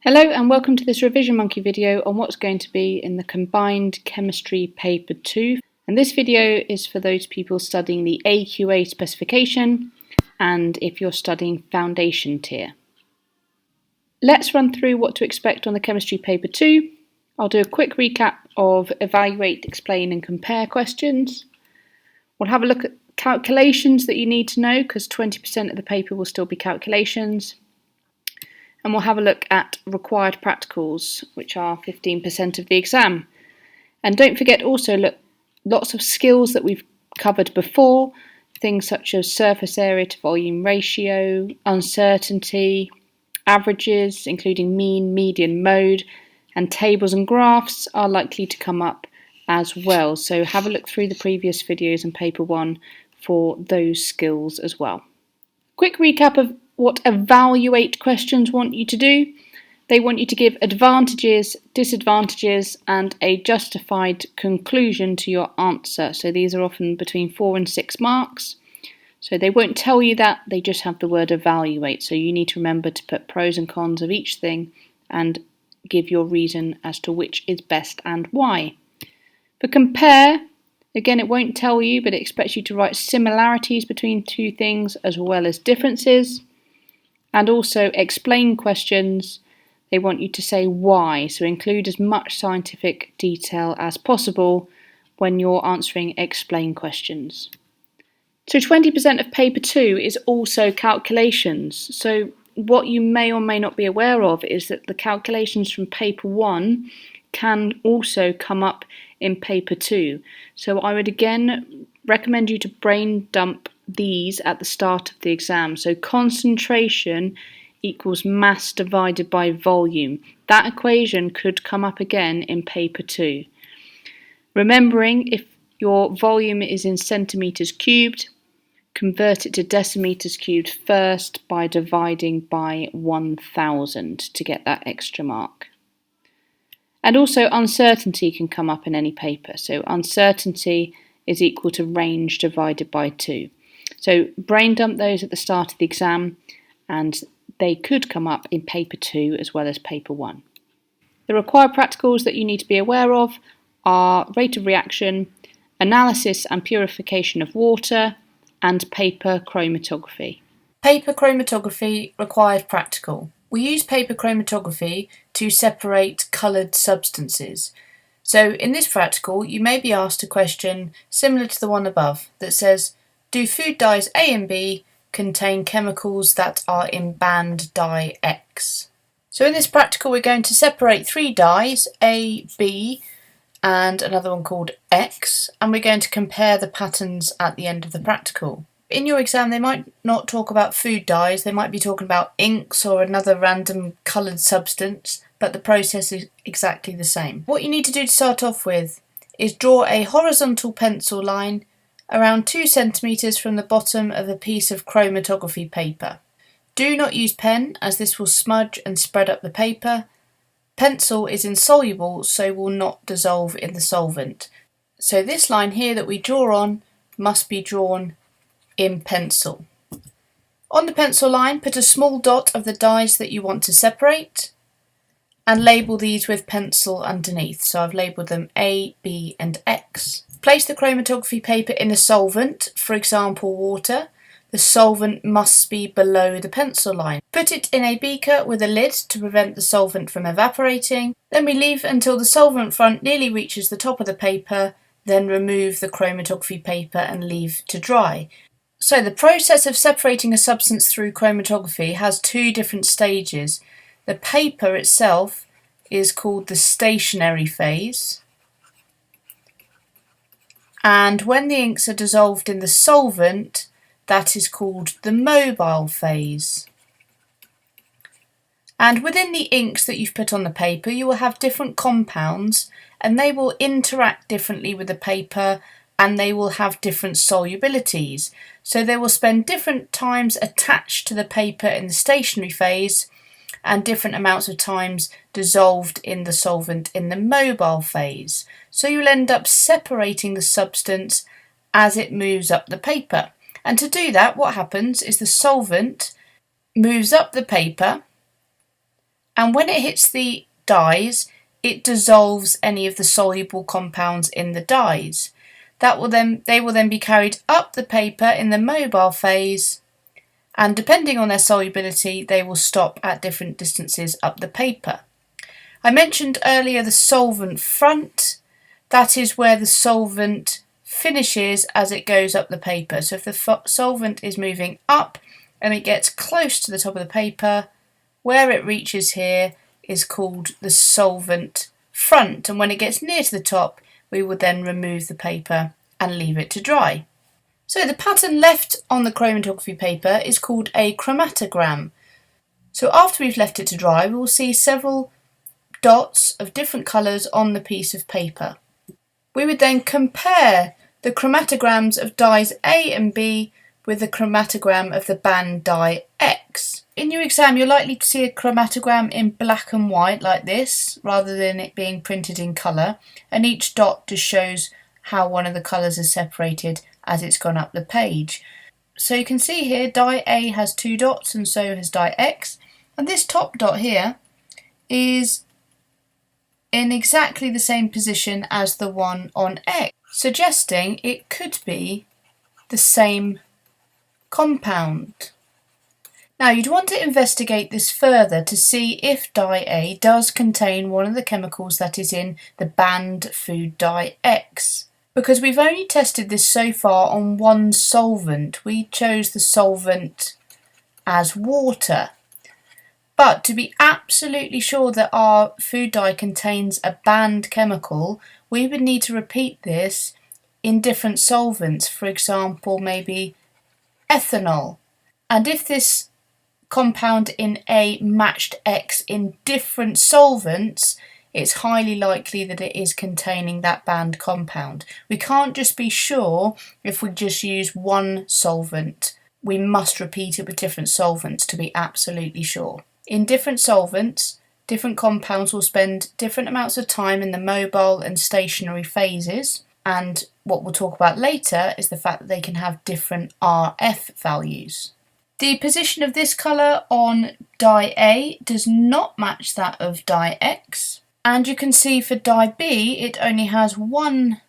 Hello and welcome to this Revision Monkey video on what's going to be in the Combined Chemistry Paper 2. And this video is for those people studying the AQA specification and if you're studying foundation tier. Let's run through what to expect on the Chemistry Paper 2. I'll do a quick recap of evaluate, explain and compare questions. We'll have a look at calculations that you need to know because 20% of the paper will still be calculations. And we'll have a look at required practicals, which are 15% of the exam. And don't forget also lots of skills that we've covered before, things such as surface area to volume ratio, uncertainty, averages, including mean, median, mode, and tables and graphs are likely to come up as well. So have a look through the previous videos in paper 1 for those skills as well. Quick recap of what evaluate questions want you to do. They want you to give advantages, disadvantages and a justified conclusion to your answer. So these are often between 4 and 6 marks. So they won't tell you that, they just have the word evaluate. So you need to remember to put pros and cons of each thing and give your reason as to which is best and why. For compare, again it won't tell you, but it expects you to write similarities between two things as well as differences. And also explain questions, they want you to say why, so include as much scientific detail as possible when you're answering explain questions. So 20% of paper 2 is also calculations. So what you may or may not be aware of is that the calculations from paper 1 can also come up in paper 2. So I would again recommend you to brain dump these at the start of the exam. So concentration equals mass divided by volume. That equation could come up again in paper 2. Remembering if your volume is in centimetres cubed, convert it to decimeters cubed first by dividing by 1000 to get that extra mark. And also uncertainty can come up in any paper. So uncertainty is equal to range divided by 2. So brain dump those at the start of the exam and they could come up in paper 2 as well as paper 1. The required practicals that you need to be aware of are rate of reaction, analysis and purification of water, and paper chromatography. Paper chromatography required practical. We use paper chromatography to separate coloured substances. So in this practical you may be asked a question similar to the one above that says, do food dyes A and B contain chemicals that are in band dye X? So in this practical we're going to separate 3 dyes, A, B and another one called X, and we're going to compare the patterns at the end of the practical. In your exam they might not talk about food dyes, they might be talking about inks or another random coloured substance, but the process is exactly the same. What you need to do to start off with is draw a horizontal pencil line around 2 centimetres from the bottom of a piece of chromatography paper. Do not use pen as this will smudge and spread up the paper. Pencil is insoluble so will not dissolve in the solvent. So this line here that we draw on must be drawn in pencil. On the pencil line put a small dot of the dyes that you want to separate and label these with pencil underneath. So I've labelled them A, B and X. Place the chromatography paper in a solvent, for example water. The solvent must be below the pencil line. Put it in a beaker with a lid to prevent the solvent from evaporating. Then we leave until the solvent front nearly reaches the top of the paper, then remove the chromatography paper and leave to dry. So the process of separating a substance through chromatography has 2 different stages. The paper itself is called the stationary phase, and when the inks are dissolved in the solvent, that is called the mobile phase. And within the inks that you've put on the paper you will have different compounds and they will interact differently with the paper and they will have different solubilities. So they will spend different times attached to the paper in the stationary phase and different amounts of times dissolved in the solvent in the mobile phase. So you'll end up separating the substance as it moves up the paper. And to do that, what happens is the solvent moves up the paper and when it hits the dyes, it dissolves any of the soluble compounds in the dyes. They will then be carried up the paper in the mobile phase, and depending on their solubility, they will stop at different distances up the paper. I mentioned earlier the solvent front. That is where the solvent finishes as it goes up the paper. So if the solvent is moving up and it gets close to the top of the paper, where it reaches here is called the solvent front, and when it gets near to the top, we will then remove the paper and leave it to dry. So the pattern left on the chromatography paper is called a chromatogram. So after we've left it to dry, we will see several dots of different colours on the piece of paper. We would then compare the chromatograms of dyes A and B with the chromatogram of the band dye X. In your exam, you're likely to see a chromatogram in black and white like this, rather than it being printed in colour, and each dot just shows how one of the colours is separated as it's gone up the page. So you can see here dye A has 2 dots and so has dye X, and this top dot here is in exactly the same position as the one on X, suggesting it could be the same compound. Now you'd want to investigate this further to see if dye A does contain one of the chemicals that is in the banned food dye X. Because we've only tested this so far on one solvent, we chose the solvent as water. But to be absolutely sure that our food dye contains a banned chemical, we would need to repeat this in different solvents, for example maybe ethanol. And if this compound in A matched X in different solvents, it's highly likely that it is containing that banned compound. We can't just be sure if we just use one solvent. We must repeat it with different solvents to be absolutely sure. In different solvents, different compounds will spend different amounts of time in the mobile and stationary phases, and what we'll talk about later is the fact that they can have different RF values. The position of this colour on dye A does not match that of dye X, and you can see for dye B it only has one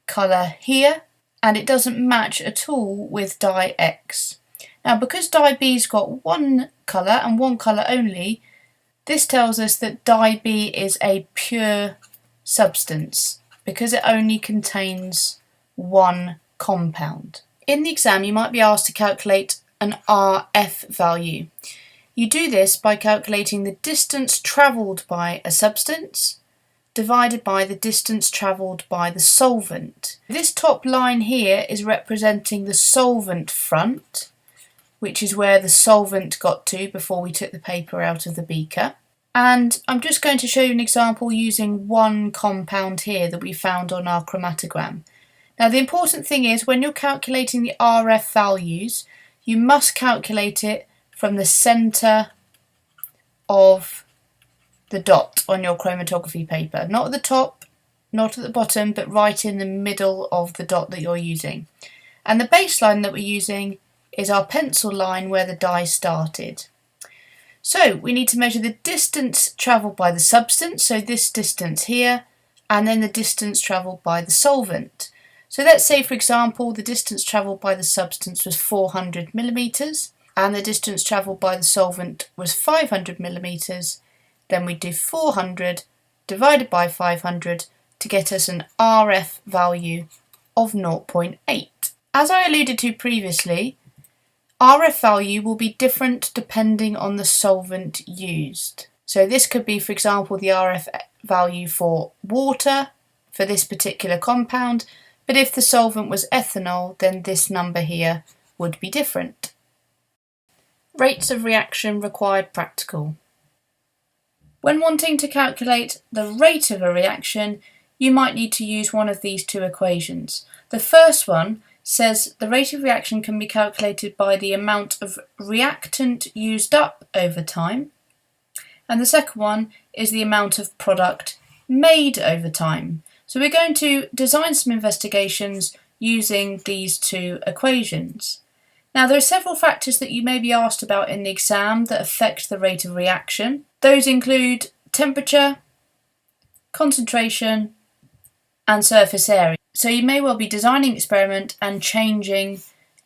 colour here and it doesn't match at all with dye X. Now because dye B's got one colour and one colour only, this tells us that dye B is a pure substance because it only contains one compound. In the exam you might be asked to calculate an RF value. You do this by calculating the distance travelled by a substance divided by the distance travelled by the solvent. This top line here is representing the solvent front, which is where the solvent got to before we took the paper out of the beaker. And I'm just going to show you an example using one compound here that we found on our chromatogram. Now the important thing is when you're calculating the RF values, you must calculate it from the centre of the dot on your chromatography paper. Not at the top, not at the bottom, but right in the middle of the dot that you're using. And the baseline that we're using is our pencil line where the dye started. So we need to measure the distance travelled by the substance, so this distance here, and then the distance travelled by the solvent. So let's say, for example, the distance travelled by the substance was 400 millimetres and the distance travelled by the solvent was 500 millimetres. Then we do 400 divided by 500 to get us an RF value of 0.8. As I alluded to previously, RF value will be different depending on the solvent used. So this could be, for example, the RF value for water for this particular compound, but if the solvent was ethanol, then this number here would be different. Rates of reaction required practical. When wanting to calculate the rate of a reaction, you might need to use one of these two equations. The first one says the rate of reaction can be calculated by the amount of reactant used up over time, and the second one is the amount of product made over time. So we're going to design some investigations using these two equations. Now there are several factors that you may be asked about in the exam that affect the rate of reaction. Those include temperature, concentration, and surface area. So you may well be designing an experiment and changing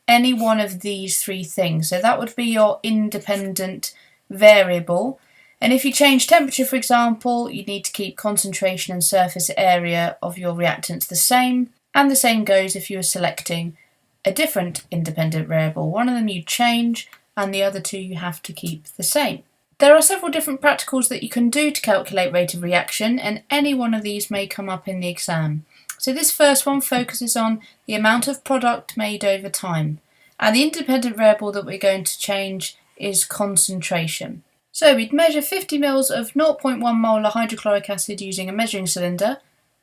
any one of these three things. So that would be your independent variable. And if you change temperature, for example, you need to keep concentration and surface area of your reactants the same. And the same goes if you are selecting a different independent variable. One of them you change and the other two you have to keep the same. There are several different practicals that you can do to calculate rate of reaction, and any one of these may come up in the exam. So this first one focuses on the amount of product made over time. And the independent variable that we're going to change is concentration. So we'd measure 50 ml of 0.1 molar hydrochloric acid using a measuring cylinder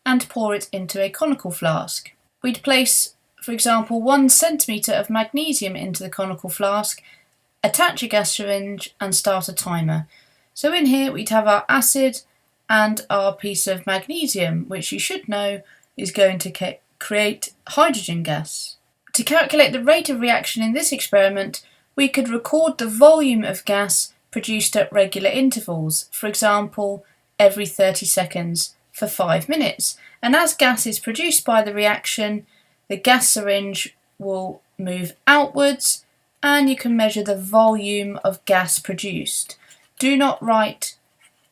and pour it into a conical flask. We'd place, for example, 1 centimetre of magnesium into the conical flask, attach a gas syringe and start a timer. So in here we'd have our acid and our piece of magnesium, which you should know is going to create hydrogen gas. To calculate the rate of reaction in this experiment, we could record the volume of gas produced at regular intervals, for example, every 30 seconds for 5 minutes. And as gas is produced by the reaction, the gas syringe will move outwards and you can measure the volume of gas produced. Do not write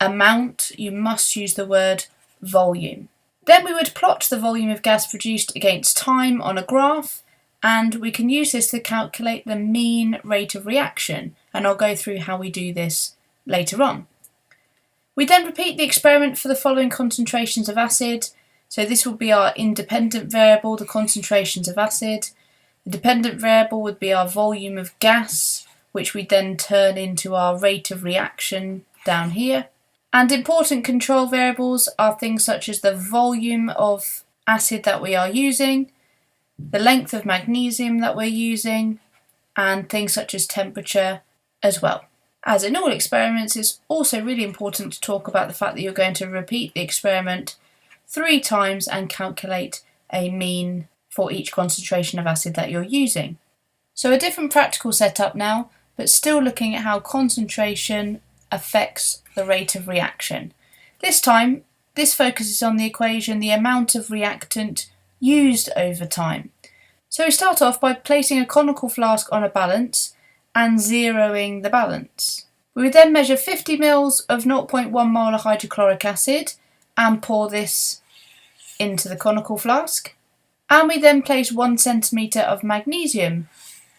amount, you must use the word volume. Then we would plot the volume of gas produced against time on a graph, and we can use this to calculate the mean rate of reaction, and I'll go through how we do this later on. We then repeat the experiment for the following concentrations of acid. So this will be our independent variable, the concentrations of acid. The dependent variable would be our volume of gas, which we then turn into our rate of reaction down here. And important control variables are things such as the volume of acid that we are using, the length of magnesium that we're using, and things such as temperature as well. As in all experiments, it's also really important to talk about the fact that you're going to repeat the experiment 3 times and calculate a mean for each concentration of acid that you're using. So a different practical setup now, but still looking at how concentration affects the rate of reaction. This time, this focuses on the equation the amount of reactant used over time. So we start off by placing a conical flask on a balance and zeroing the balance. We would then measure 50 ml of 0.1 molar hydrochloric acid and pour this into the conical flask. And we then place 1 centimetre of magnesium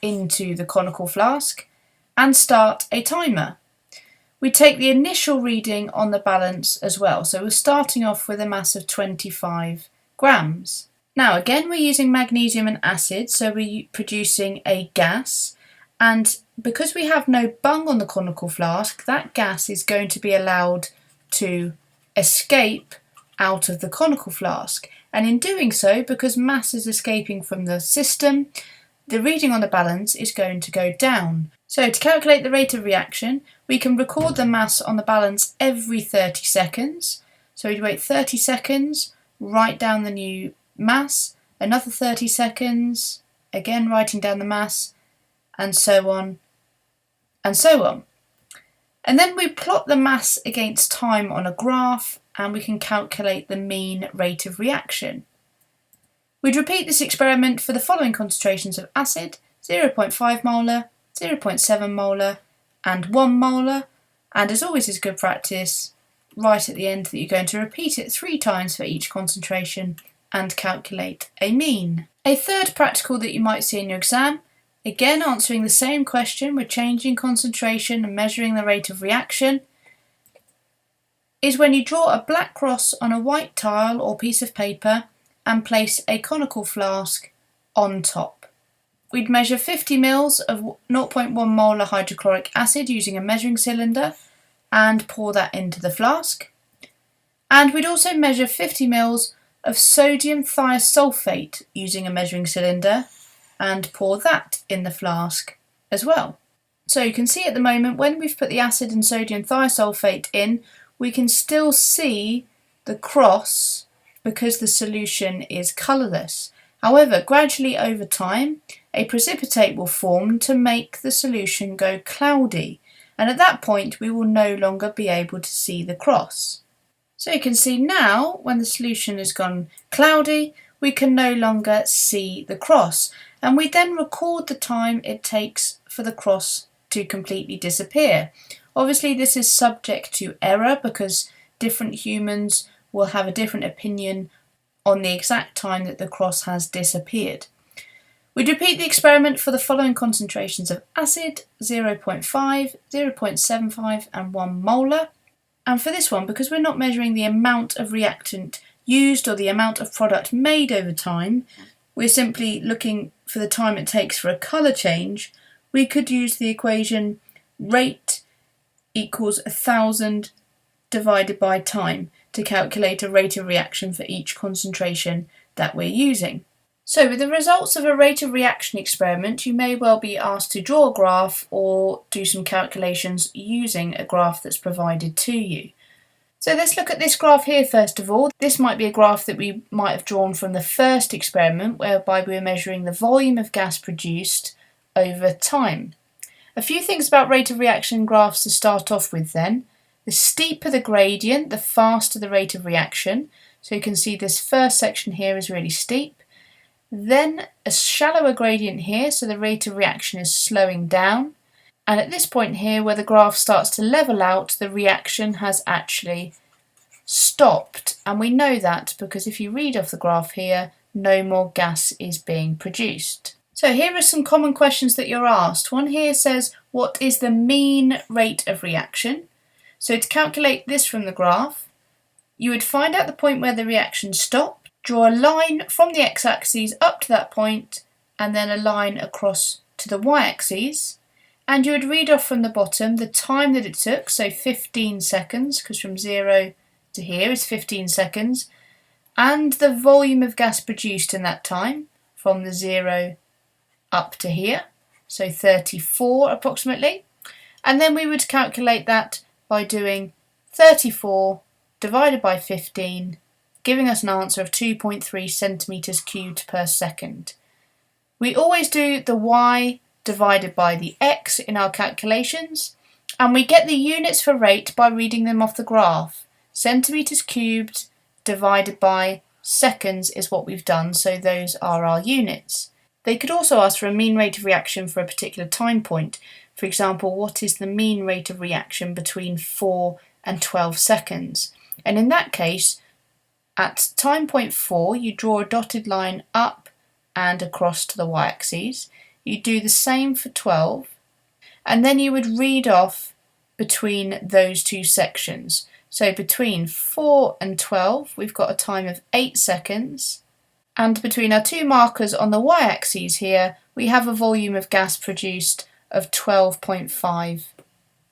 into the conical flask and start a timer. We take the initial reading on the balance as well, so we're starting off with a mass of 25 grams. Now again, we're using magnesium and acid, so we're producing a gas, and because we have no bung on the conical flask, that gas is going to be allowed to escape out of the conical flask. And in doing so, because mass is escaping from the system, the reading on the balance is going to go down. So to calculate the rate of reaction, we can record the mass on the balance every 30 seconds. So we'd wait 30 seconds, write down the new mass, another 30 seconds, again writing down the mass, and so on, and so on. And then we plot the mass against time on a graph, and we can calculate the mean rate of reaction. We'd repeat this experiment for the following concentrations of acid: 0.5 molar, 0.7 molar, and 1 molar, and as always is good practice, right at the end that you're going to repeat it 3 times for each concentration and calculate a mean. A third practical that you might see in your exam, again answering the same question, we're changing concentration and measuring the rate of reaction, is when you draw a black cross on a white tile or piece of paper and place a conical flask on top. We'd measure 50 ml of 0.1 molar hydrochloric acid using a measuring cylinder and pour that into the flask. And we'd also measure 50 ml of sodium thiosulfate using a measuring cylinder and pour that in the flask as well. So you can see at the moment when we've put the acid and sodium thiosulfate in, we can still see the cross because the solution is colourless. However, gradually over time, a precipitate will form to make the solution go cloudy. and at that point we will no longer be able to see the cross. So you can see now when the solution has gone cloudy, we can no longer see the cross, and we then record the time it takes for the cross to completely disappear. Obviously this is subject to error because different humans will have a different opinion on the exact time that the cross has disappeared. We'd repeat the experiment for the following concentrations of acid: 0.5, 0.75 and 1 molar. And for this one, because we're not measuring the amount of reactant used or the amount of product made over time, we're simply looking for the time it takes for a colour change, we could use the equation rate equals 1000 divided by time to calculate a rate of reaction for each concentration that we're using. So with the results of a rate of reaction experiment, you may well be asked to draw a graph or do some calculations using a graph that's provided to you. So let's look at this graph here first of all. This might be a graph that we might have drawn from the first experiment, whereby we're measuring the volume of gas produced over time. A few things about rate of reaction graphs to start off with then. The steeper the gradient, the faster the rate of reaction. So you can see this first section here is really steep. Then a shallower gradient here, so the rate of reaction is slowing down. And at this point here, where the graph starts to level out, the reaction has actually stopped. And we know that because if you read off the graph here, no more gas is being produced. So here are some common questions that you're asked. One here says, what is the mean rate of reaction? So to calculate this from the graph, you would find out the point where the reaction stopped, draw a line from the x-axis up to that point, and then a line across to the y-axis, and you would read off from the bottom the time that it took, so 15 seconds, because from 0 to here is 15 seconds, and the volume of gas produced in that time, from the 0 up to here, so 34 approximately, and then we would calculate that by doing 34 divided by 15, giving us an answer of 2.3 centimetres cubed per second. We always do the y divided by the x in our calculations, and we get the units for rate by reading them off the graph. Centimetres cubed divided by seconds is what we've done, so those are our units. They could also ask for a mean rate of reaction for a particular time point. For example, what is the mean rate of reaction between 4 and 12 seconds? And in that case, at time point 4, you draw a dotted line up and across to the y-axis. You do the same for 12, and then you would read off between those two sections. So between 4 and 12, we've got a time of 8 seconds, and between our two markers on the y-axis here, we have a volume of gas produced of 12.5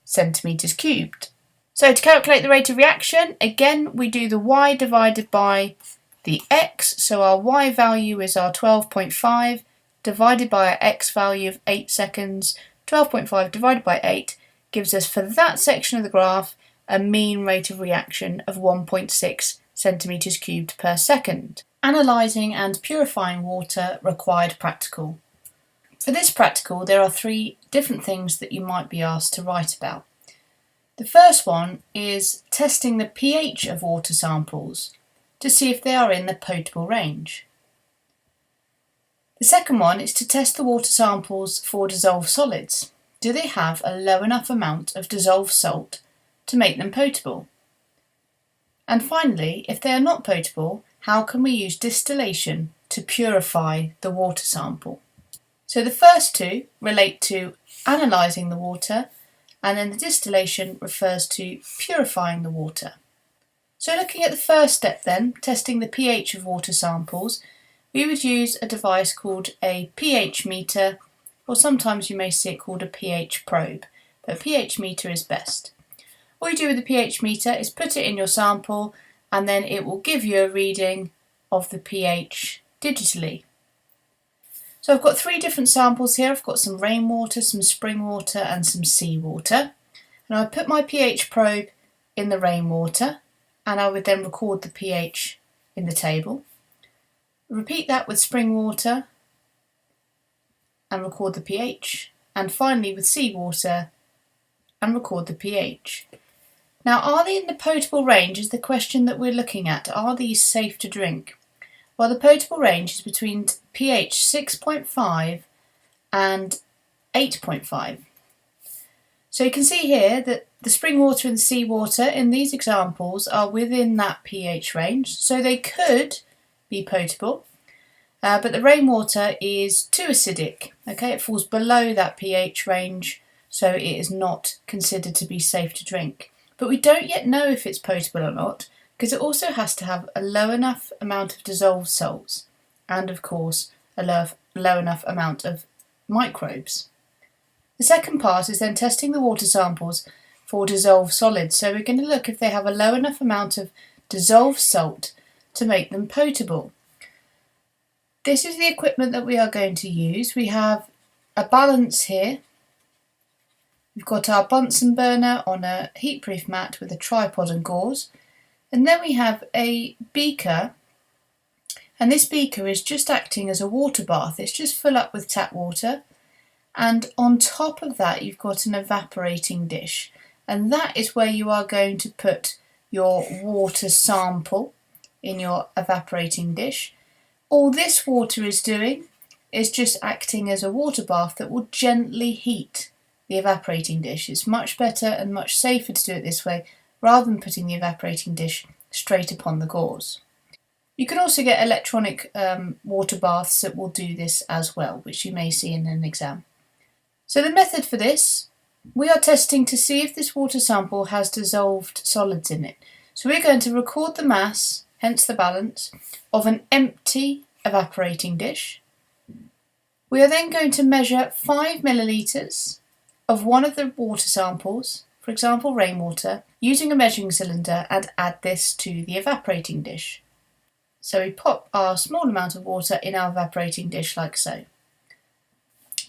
centimetres cubed. So to calculate the rate of reaction, again we do the y divided by the x, so our y value is our 12.5 divided by our x value of 8 seconds. 12.5 divided by 8 gives us, for that section of the graph, a mean rate of reaction of 1.6 centimetres cubed per second. Analysing and purifying water required practical. For this practical, there are 3 different things that you might be asked to write about. The first one is testing the pH of water samples to see if they are in the potable range. The second one is to test the water samples for dissolved solids. Do they have a low enough amount of dissolved salt to make them potable? And finally, if they are not potable, how can we use distillation to purify the water sample? So the first 2 relate to analysing the water, and then the distillation refers to purifying the water. So looking at the first step then, testing the pH of water samples, we would use a device called a pH meter, or sometimes you may see it called a pH probe, but a pH meter is best. All you do with the pH meter is put it in your sample, and then it will give you a reading of the pH digitally. So I've got 3 different samples here. I've got some rainwater, some spring water and some seawater. And I put my pH probe in the rainwater, and I would then record the pH in the table. Repeat that with spring water and record the pH, and finally with seawater and record the pH. Now, are they in the potable range is the question that we're looking at. Are these safe to drink? Well, the potable range is between pH 6.5 and 8.5. So you can see here that the spring water and seawater in these examples are within that pH range, so they could be potable, but the rainwater is too acidic. Okay, it falls below that pH range, so it is not considered to be safe to drink. But we don't yet know if it's potable or not, because it also has to have a low enough amount of dissolved salts and, of course, a low enough amount of microbes. The second part is then testing the water samples for dissolved solids. So we're going to look if they have a low enough amount of dissolved salt to make them potable. This is the equipment that we are going to use. We have a balance here. We've got our Bunsen burner on a heatproof mat with a tripod and gauze. And then we have a beaker, and this beaker is just acting as a water bath. It's just full up with tap water, and on top of that you've got an evaporating dish, and that is where you are going to put your water sample in your evaporating dish. All this water is doing is just acting as a water bath that will gently heat the evaporating dish. It's much better and much safer to do it this way rather than putting the evaporating dish straight upon the gauze. You can also get electronic water baths that will do this as well, which you may see in an exam. So the method for this, we are testing to see if this water sample has dissolved solids in it. So we're going to record the mass, hence the balance, of an empty evaporating dish. We are then going to measure 5 millilitres of one of the water samples, for example rainwater, using a measuring cylinder, and add this to the evaporating dish. So we pop our small amount of water in our evaporating dish like so.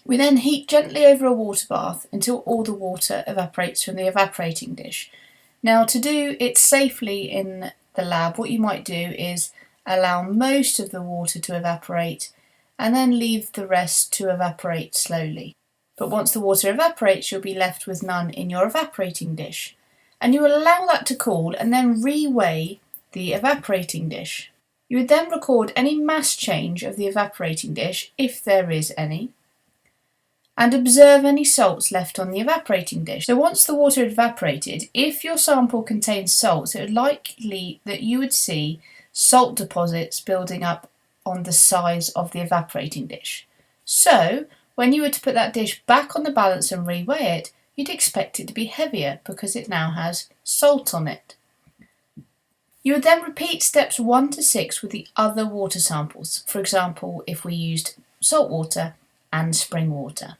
We then heat gently over a water bath until all the water evaporates from the evaporating dish. Now, to do it safely in the lab, what you might do is allow most of the water to evaporate and then leave the rest to evaporate slowly. But once the water evaporates, you'll be left with none in your evaporating dish. And you will allow that to cool and then reweigh the evaporating dish. You would then record any mass change of the evaporating dish, if there is any, and observe any salts left on the evaporating dish. So once the water had evaporated, if your sample contains salts, it would likely that you would see salt deposits building up on the sides of the evaporating dish. So when you were to put that dish back on the balance and reweigh it, you'd expect it to be heavier because it now has salt on it. You would then repeat steps 1 to 6 with the other water samples. For example, if we used salt water and spring water.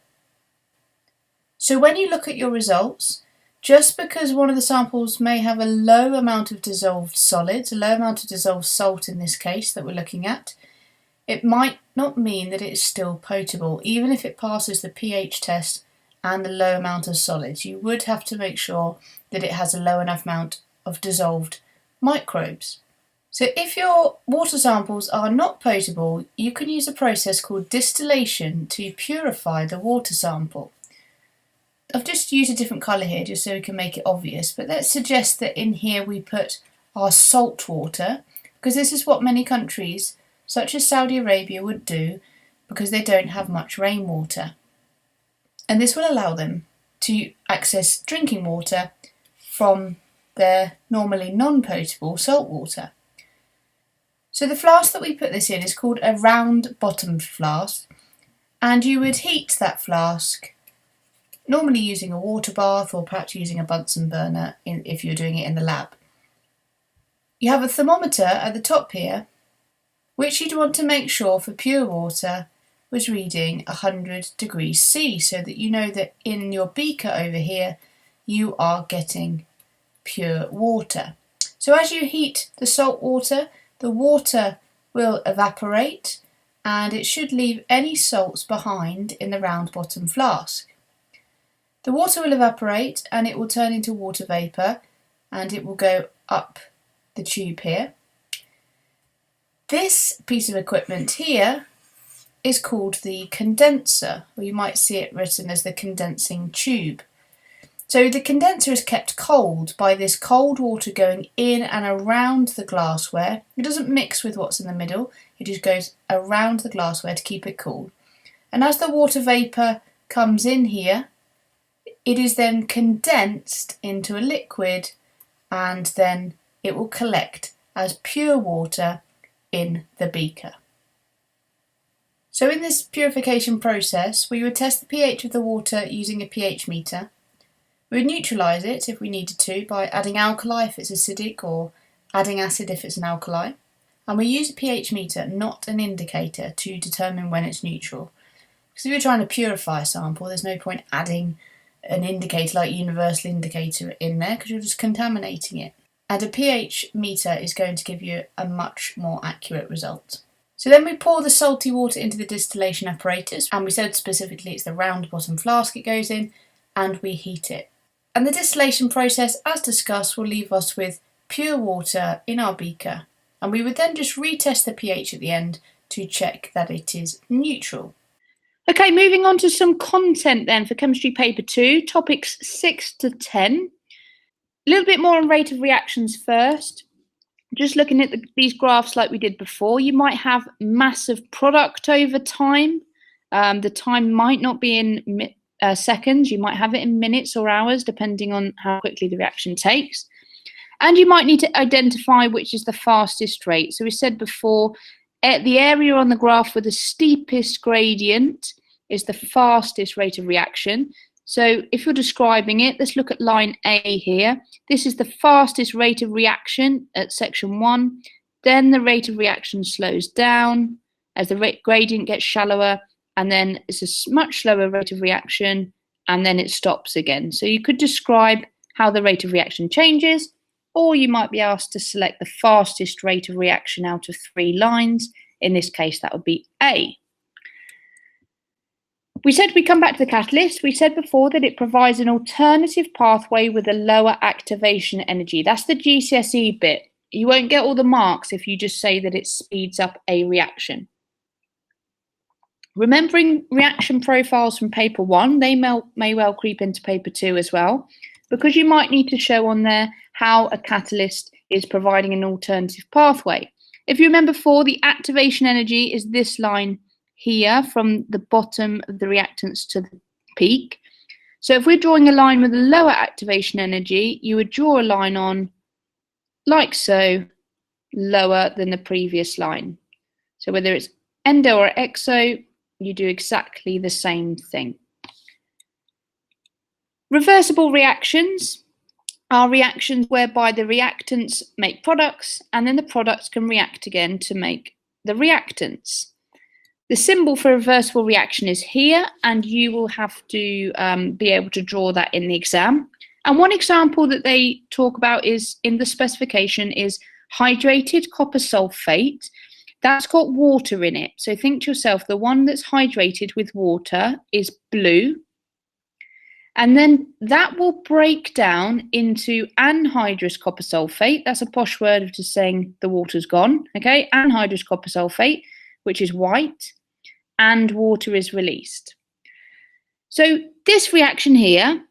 So when you look at your results, just because one of the samples may have a low amount of dissolved solids, a low amount of dissolved salt in this case that we're looking at, it might not mean that it is still potable, even if it passes the pH test and the low amount of solids. You would have to make sure that it has a low enough amount of dissolved microbes. So if your water samples are not potable, you can use a process called distillation to purify the water sample. I've just used a different colour here just so we can make it obvious, but let's suggest that in here we put our salt water, because this is what many countries such as Saudi Arabia would do because they don't have much rainwater. And this will allow them to access drinking water from their normally non-potable salt water. So the flask that we put this in is called a round bottomed flask, and you would heat that flask normally using a water bath or perhaps using a Bunsen burner if you're doing it in the lab. You have a thermometer at the top here, which you'd want to make sure for pure water was reading 100 degrees C, so that you know that in your beaker over here you are getting pure water. So as you heat the salt water, the water will evaporate and it should leave any salts behind in the round bottom flask. The water will evaporate and it will turn into water vapour and it will go up the tube here. This piece of equipment here is called the condenser, or you might see it written as the condensing tube. So the condenser is kept cold by this cold water going in and around the glassware. It doesn't mix with what's in the middle, it just goes around the glassware to keep it cool. And as the water vapour comes in here, it is then condensed into a liquid, and then it will collect as pure water in the beaker. So in this purification process, we would test the pH of the water using a pH meter. We would neutralise it if we needed to by adding alkali if it's acidic or adding acid if it's an alkali. And we use a pH meter, not an indicator, to determine when it's neutral. Because if you're trying to purify a sample, there's no point adding an indicator like universal indicator in there because you're just contaminating it. And a pH meter is going to give you a much more accurate result. So then we pour the salty water into the distillation apparatus, and we said specifically it's the round bottom flask it goes in, and we heat it. And the distillation process, as discussed, will leave us with pure water in our beaker, and we would then just retest the pH at the end to check that it is neutral. Okay, moving on to some content then for chemistry paper 2, topics 6 to 10. A little bit more on rate of reactions first. Just looking at these graphs like we did before, you might have massive product over time. The time might not be in seconds, you might have it in minutes or hours, depending on how quickly the reaction takes. And you might need to identify which is the fastest rate. So we said before, the area on the graph with the steepest gradient is the fastest rate of reaction. So if you're describing it, let's look at line A here. This is the fastest rate of reaction at section 1. Then the rate of reaction slows down as the gradient gets shallower, and then it's a much slower rate of reaction, and then it stops again. So you could describe how the rate of reaction changes, or you might be asked to select the fastest rate of reaction out of 3 lines. In this case, that would be A. We said we come back to the catalyst. We said before that it provides an alternative pathway with a lower activation energy. That's the GCSE bit. You won't get all the marks if you just say that it speeds up a reaction. Remembering reaction profiles from paper 1, they may well creep into paper 2 as well, because you might need to show on there how a catalyst is providing an alternative pathway. If you remember before, the activation energy is this line here from the bottom of the reactants to the peak. So if we're drawing a line with a lower activation energy, you would draw a line on like so, lower than the previous line. So whether it's endo or exo, you do exactly the same thing. Reversible reactions are reactions whereby the reactants make products and then the products can react again to make the reactants. The symbol for reversible reaction is here, and you will have to be able to draw that in the exam. And one example that they talk about is in the specification is hydrated copper sulfate. That's got water in it. So think to yourself, the one that's hydrated with water is blue. And then that will break down into anhydrous copper sulfate. That's a posh word of just saying the water's gone. Okay, anhydrous copper sulfate, which is white, and water is released. So this reaction here,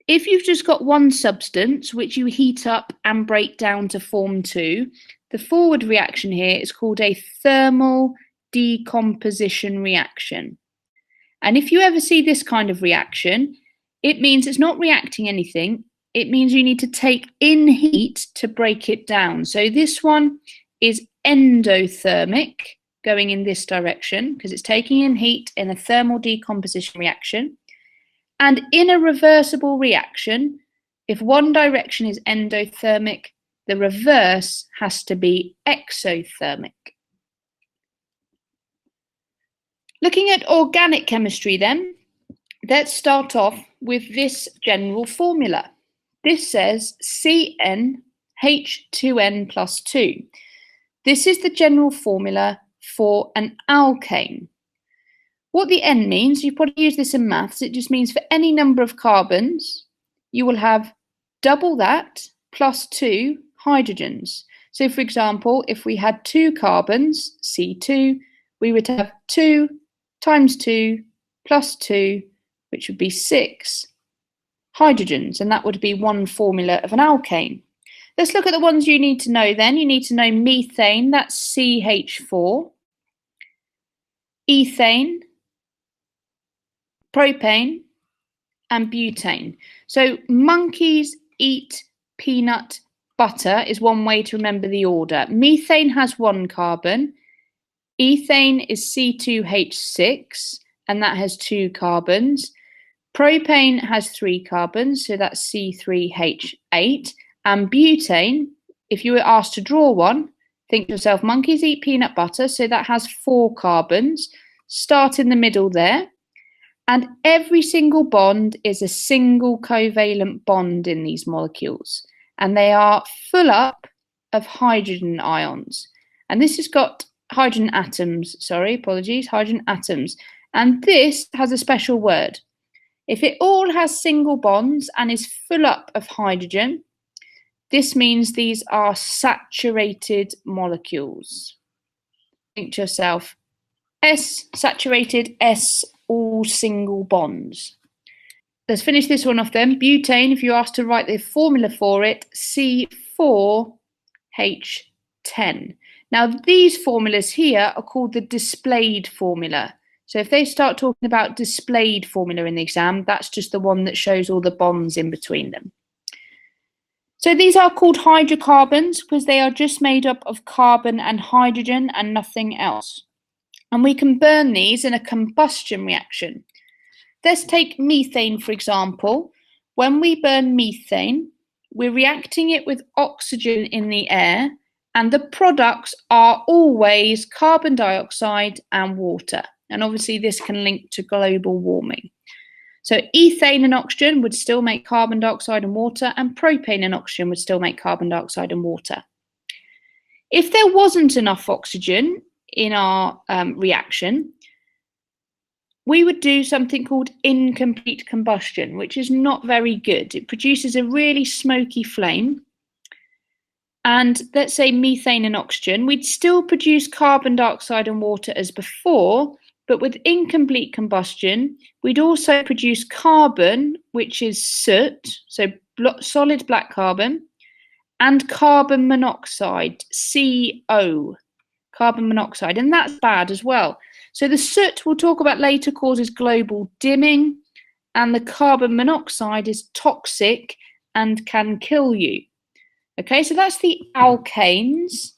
if you've just got one substance which you heat up and break down to form 2, the forward reaction here is called a thermal decomposition reaction. And if you ever see this kind of reaction, it means it's not reacting anything. It means you need to take in heat to break it down. So this one is endothermic, going in this direction because it's taking in heat in a thermal decomposition reaction. And in a reversible reaction, if one direction is endothermic, the reverse has to be exothermic. Looking at organic chemistry then, let's start off with this general formula. This says CnH2n plus 2. This is the general formula for an alkane. What the N means, you probably use this in maths, it just means for any number of carbons, you will have double that plus 2 hydrogens. So for example, if we had 2 carbons, C2, we would have 2 times 2 plus 2, which would be 6 hydrogens, and that would be one formula of an alkane. Let's look at the ones you need to know then. You need to know methane, that's CH4, ethane, propane, and butane. So monkeys eat peanut butter is one way to remember the order. Methane has 1 carbon, ethane is C2H6, and that has 2 carbons. Propane has 3 carbons, so that's C3H8. And butane, if you were asked to draw one, think to yourself, monkeys eat peanut butter, so that has 4 carbons. Start in the middle there. And every single bond is a single covalent bond in these molecules. And they are full up of hydrogen ions. And this has got hydrogen atoms, hydrogen atoms. And this has a special word. If it all has single bonds and is full up of hydrogen, this means these are saturated molecules. Think to yourself, S saturated, S all single bonds. Let's finish this one off then. Butane, if you're asked to write the formula for it, C4H10. Now these formulas here are called the displayed formula. So if they start talking about displayed formula in the exam, that's just the one that shows all the bonds in between them. So these are called hydrocarbons because they are just made up of carbon and hydrogen and nothing else. And we can burn these in a combustion reaction. Let's take methane, for example. When we burn methane, we're reacting it with oxygen in the air, and the products are always carbon dioxide and water. And obviously this can link to global warming. So ethane and oxygen would still make carbon dioxide and water, and propane and oxygen would still make carbon dioxide and water. If there wasn't enough oxygen in our reaction, we would do something called incomplete combustion, which is not very good. It produces a really smoky flame. And let's say methane and oxygen, we'd still produce carbon dioxide and water as before, but with incomplete combustion, we'd also produce carbon, which is soot, so solid black carbon, and carbon monoxide, CO, carbon monoxide, and that's bad as well. So the soot we'll talk about later causes global dimming, and the carbon monoxide is toxic and can kill you. Okay, so that's the alkanes.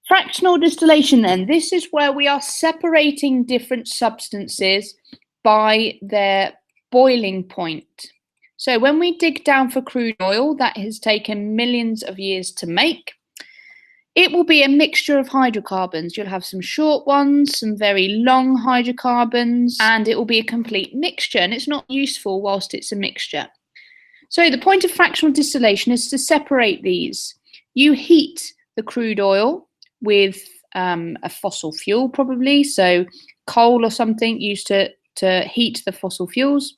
Fractional distillation then, this is where we are separating different substances by their boiling point. So when we dig down for crude oil, that has taken millions of years to make, it will be a mixture of hydrocarbons. You'll have some short ones, some very long hydrocarbons, and it will be a complete mixture, and it's not useful whilst it's a mixture. So the point of fractional distillation is to separate these. You heat the crude oil with a fossil fuel probably, so coal or something used to heat the fossil fuels.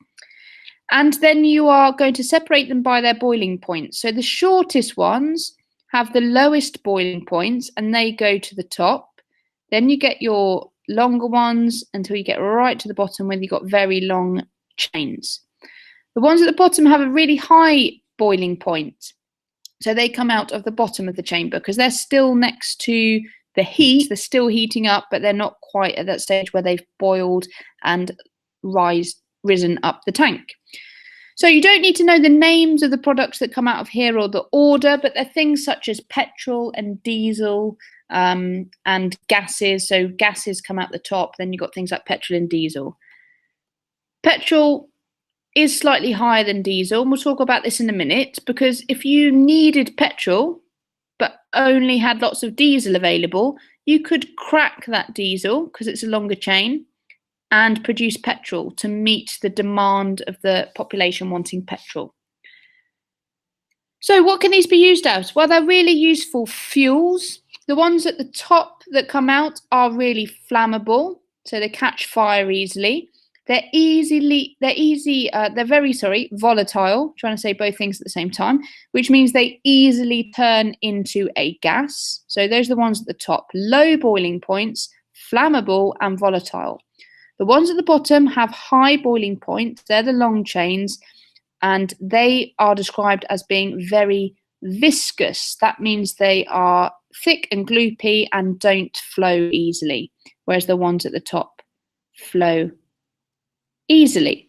And then you are going to separate them by their boiling points. So the shortest ones have the lowest boiling points and they go to the top. Then you get your longer ones until you get right to the bottom where you've got very long chains. The ones at the bottom have a really high boiling point. So they come out of the bottom of the chamber because they're still next to the heat. They're still heating up, but they're not quite at that stage where they've boiled and risen up the tank. So you don't need to know the names of the products that come out of here or the order, but they're things such as petrol and diesel and gases. So gases come out the top, then you've got things like petrol and diesel. Petrol is slightly higher than diesel, and we'll talk about this in a minute, because if you needed petrol but only had lots of diesel available, you could crack that diesel because it's a longer chain and produce petrol to meet the demand of the population wanting petrol. So what can these be used as? Well, they're really useful fuels. The ones at the top that come out are really flammable, so they catch fire easily. They're very volatile, trying to say both things at the same time, which means they easily turn into a gas. So those are the ones at the top, low boiling points, flammable and volatile. The ones at the bottom have high boiling points, they're the long chains, and they are described as being very viscous. That means they are thick and gloopy and don't flow easily, whereas the ones at the top flow easily.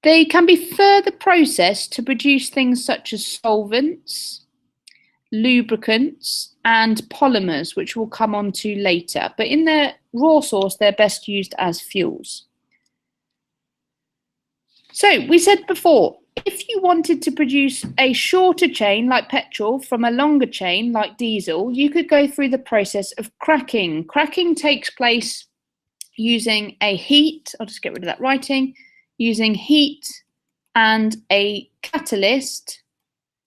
They can be further processed to produce things such as solvents, lubricants, and polymers, which we'll come on to later. But in their raw source, they're best used as fuels. So we said before, if you wanted to produce a shorter chain like petrol from a longer chain like diesel, you could go through the process of cracking. Cracking takes place using a heat, I'll just get rid of that writing, using heat and a catalyst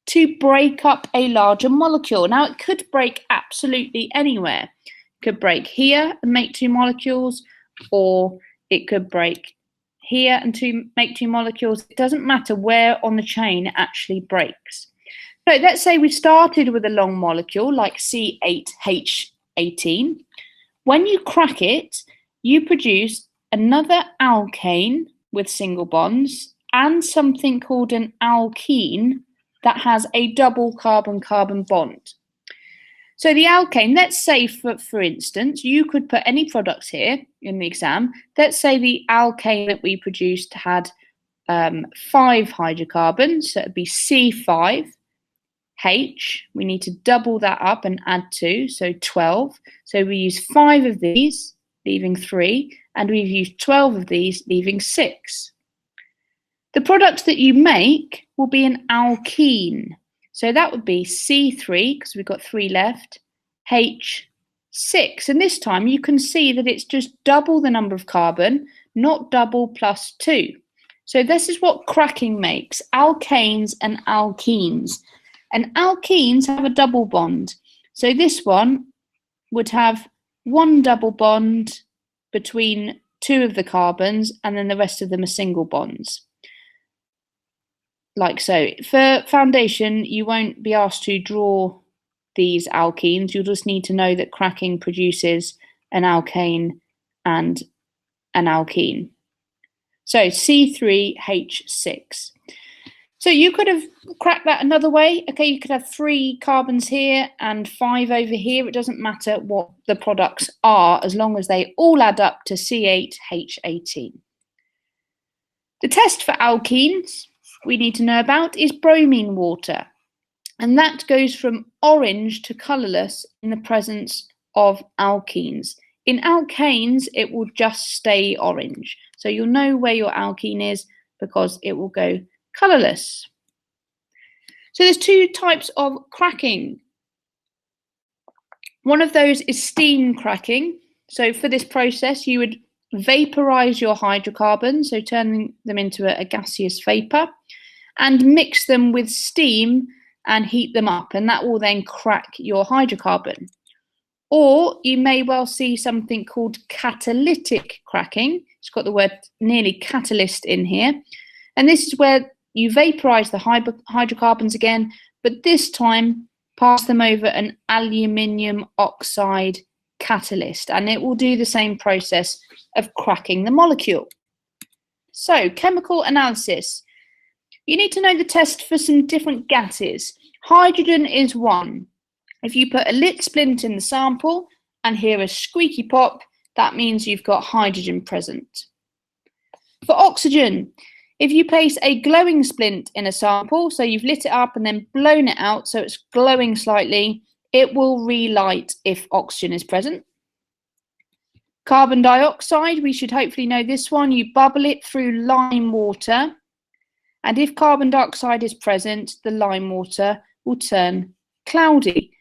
to break up a larger molecule. Now, it could break absolutely anywhere. It could break here and make two molecules, or it could break here and make two molecules. It doesn't matter where on the chain it actually breaks. So let's say we started with a long molecule like C8H18. When you crack it, you produce another alkane with single bonds and something called an alkene that has a double carbon-carbon bond. So the alkane, let's say for instance, you could put any products here in the exam. Let's say the alkane that we produced had 5 hydrocarbons, so it would be C5H. We need to double that up and add 2, so 12. So we use 5 of these, leaving 3, and we've used 12 of these, leaving 6. The product that you make will be an alkene. So that would be C3, because we've got 3 left, H6. And this time you can see that it's just double the number of carbon, not double plus 2. So this is what cracking makes, alkanes and alkenes. And alkenes have a double bond. So this one would have 1 double bond between 2 of the carbons, and then the rest of them are single bonds. Like so. For foundation, you won't be asked to draw these alkenes. You'll just need to know that cracking produces an alkane and an alkene. So C3H6. So you could have cracked that another way. Okay, you could have 3 carbons here and 5 over here. It doesn't matter what the products are, as long as they all add up to C8H18. The test for alkenes we need to know about is bromine water, and that goes from orange to colourless in the presence of alkenes. In alkanes, it will just stay orange, so you'll know where your alkene is because it will go colourless. So there's 2 types of cracking. One of those is steam cracking. So for this process, you would vaporize your hydrocarbons, so turning them into a gaseous vapor, and mix them with steam and heat them up, and that will then crack your hydrocarbon. Or you may well see something called catalytic cracking. It's got the word nearly catalyst in here, and this is where you vaporize the hydrocarbons again, but this time pass them over an aluminium oxide catalyst, and it will do the same process of cracking the molecule. So, chemical analysis. You need to know the test for some different gases. Hydrogen is one. If you put a lit splint in the sample and hear a squeaky pop, that means you've got hydrogen present. For oxygen, if you place a glowing splint in a sample, so you've lit it up and then blown it out so it's glowing slightly, it will relight if oxygen is present. Carbon dioxide, we should hopefully know this one. You bubble it through lime water, and if carbon dioxide is present, the lime water will turn cloudy.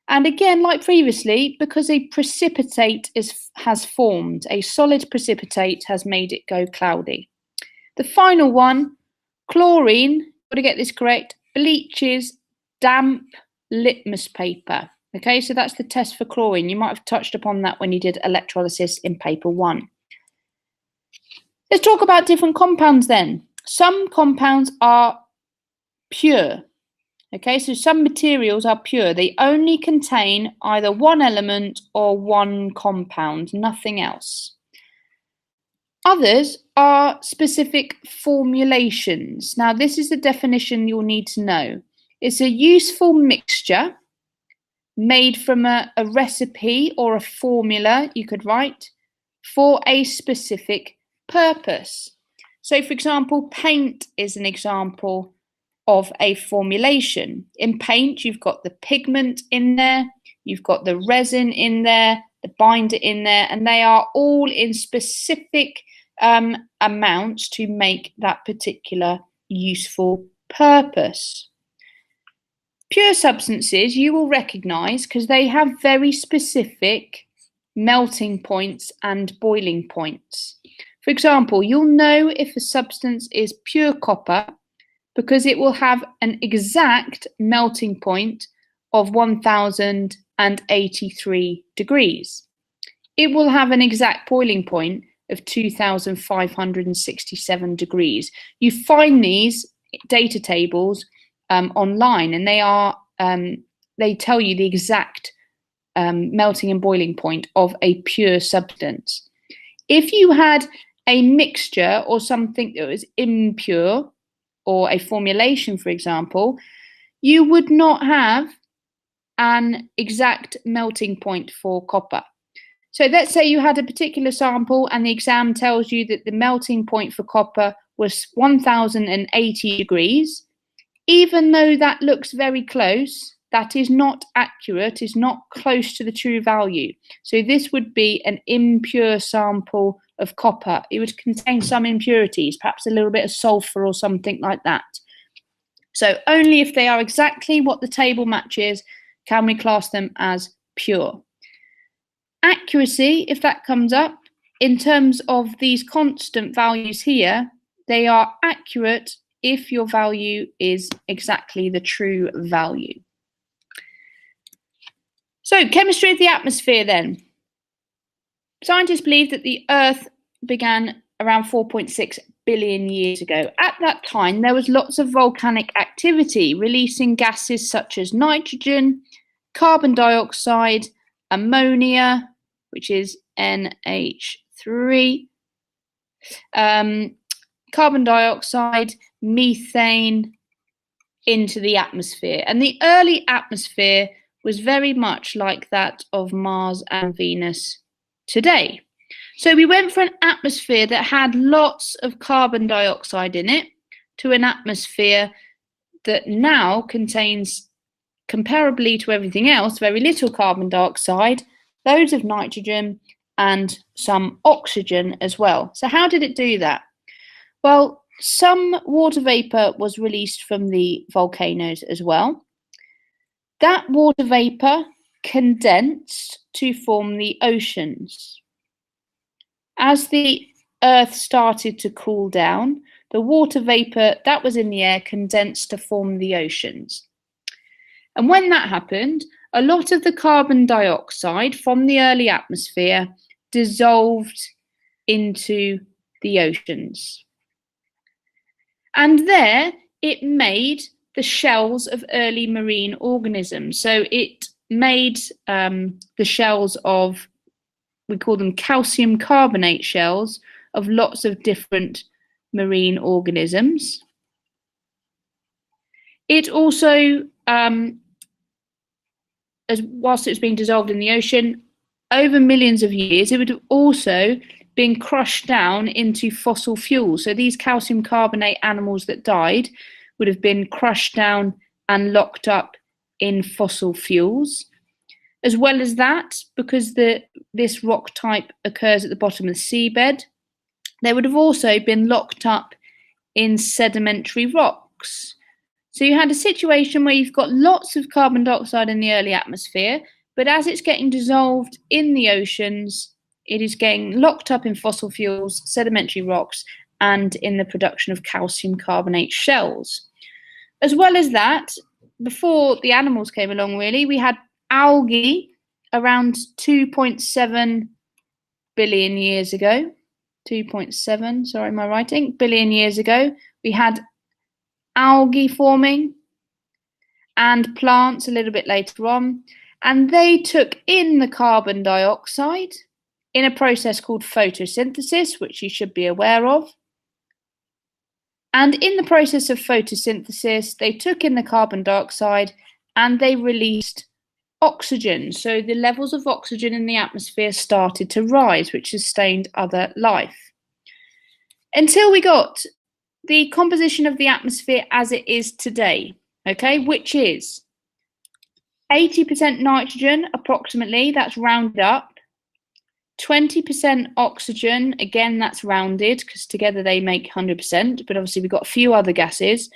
And again, like previously, because a precipitate has formed, a solid precipitate has made it go cloudy. The final one, chlorine, got to get this correct, bleaches damp litmus paper. Okay, so that's the test for chlorine. You might have touched upon that when you did electrolysis in paper 1. Let's talk about different compounds then. Some compounds are pure. Okay, so some materials are pure. They only contain either one element or one compound, nothing else. Others are specific formulations. Now, this is the definition you'll need to know. It's a useful mixture made from a recipe or a formula, you could write, for a specific purpose. So, for example, paint is an example of a formulation. In paint, you've got the pigment in there, you've got the resin in there, the binder in there, and they are all in specific amounts to make that particular useful purpose. Pure substances you will recognise because they have very specific melting points and boiling points. For example, you'll know if a substance is pure copper because it will have an exact melting point of 1083 degrees. It will have an exact boiling point of 2567 degrees. You find these data tables online, and they tell you the exact melting and boiling point of a pure substance. If you had a mixture or something that was impure, or a formulation, for example, you would not have an exact melting point for copper. So let's say you had a particular sample and the exam tells you that the melting point for copper was 1080 degrees. Even though that looks very close, that is not accurate, is not close to the true value. So this would be an impure sample of copper. It would contain some impurities, perhaps a little bit of sulfur or something like that. So only if they are exactly what the table matches can we class them as pure. Accuracy, if that comes up, in terms of these constant values here, they are accurate if your value is exactly the true value. So, chemistry of the atmosphere then. Scientists believe that the Earth began around 4.6 billion years ago. At that time, there was lots of volcanic activity, releasing gases such as nitrogen, carbon dioxide, ammonia, which is NH3, carbon dioxide, methane into the atmosphere. And the early atmosphere was very much like that of Mars and Venus today. So we went from an atmosphere that had lots of carbon dioxide in it to an atmosphere that now contains, comparably to everything else, very little carbon dioxide, loads of nitrogen and some oxygen as well. So how did it do that? Well, some water vapor was released from the volcanoes as well. That water vapor condensed to form the oceans. As the Earth started to cool down, the water vapor that was in the air condensed to form the oceans. And when that happened, a lot of the carbon dioxide from the early atmosphere dissolved into the oceans. And there it made the shells of early marine organisms. So it made the shells of, we call them calcium carbonate shells, of lots of different marine organisms. It also, whilst it was being dissolved in the ocean, over millions of years, it would have also been crushed down into fossil fuels. So these calcium carbonate animals that died would have been crushed down and locked up in fossil fuels. As well as that, because this rock type occurs at the bottom of the seabed, they would have also been locked up in sedimentary rocks. So you had a situation where you've got lots of carbon dioxide in the early atmosphere, but as it's getting dissolved in the oceans, it is getting locked up in fossil fuels, sedimentary rocks, and in the production of calcium carbonate shells. As well as that, before the animals came along, really, we had algae around 2.7 billion years ago. 2.7, sorry, my writing, billion years ago. We had algae forming and plants a little bit later on, and they took in the carbon dioxide in a process called photosynthesis, which you should be aware of. And in the process of photosynthesis, they took in the carbon dioxide and they released oxygen. So the levels of oxygen in the atmosphere started to rise, which sustained other life. Until we got the composition of the atmosphere as it is today, okay, which is 80% nitrogen, approximately, that's rounded up. 20% oxygen, again, that's rounded because together they make 100%, but obviously we've got a few other gases.